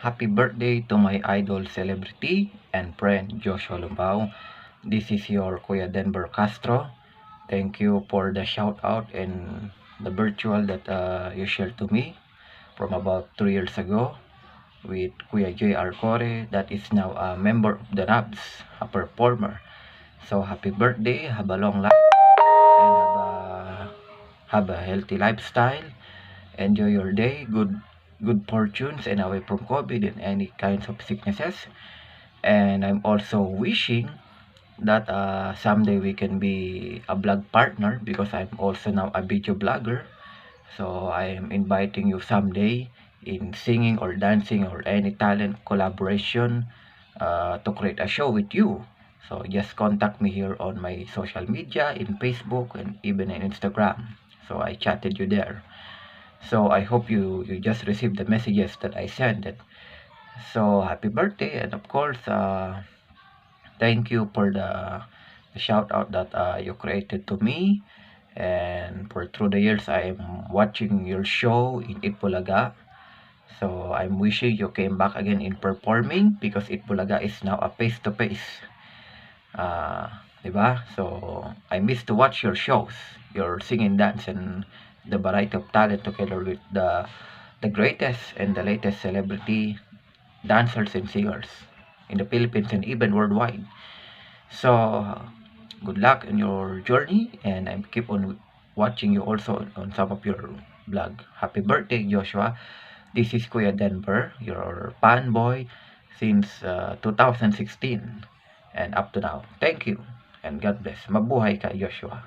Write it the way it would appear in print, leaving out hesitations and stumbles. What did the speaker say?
Happy birthday to my idol celebrity and friend Joshua Lumbao. This is your Kuya Denver Castro. Thank you for the shout out and the virtual that you shared to me from about 3 years ago with Kuya J.R. Core, that is now a member of the NABS, a performer. So happy birthday, have a long life, and have a healthy lifestyle. Enjoy your day, good fortunes, and away from COVID and any kinds of sicknesses. And I'm also wishing that someday we can be a blog partner, because I'm also now a video blogger. So I am inviting you someday in singing or dancing or any talent collaboration to create a show with you. So just contact me here on my social media in Facebook and even in Instagram. So I chatted you there. So I hope you just received the messages that I sent. So happy birthday, and of course, thank you for the shout out that you created to me. And for through the years, I am watching your show in Itbulaga. So I'm wishing you came back again in performing, because Itbulaga is now a face-to-face. Diba? So I miss to watch your shows, your singing, dance, and the variety of talent together with the greatest and the latest celebrity dancers and singers in the Philippines and even worldwide. So good luck in your journey, and I keep on watching you also on some of your vlog. Happy birthday, Joshua. This is Kuya Denver, your fan boy since 2016 and up to now. Thank you and God bless. Mabuhay ka, Joshua.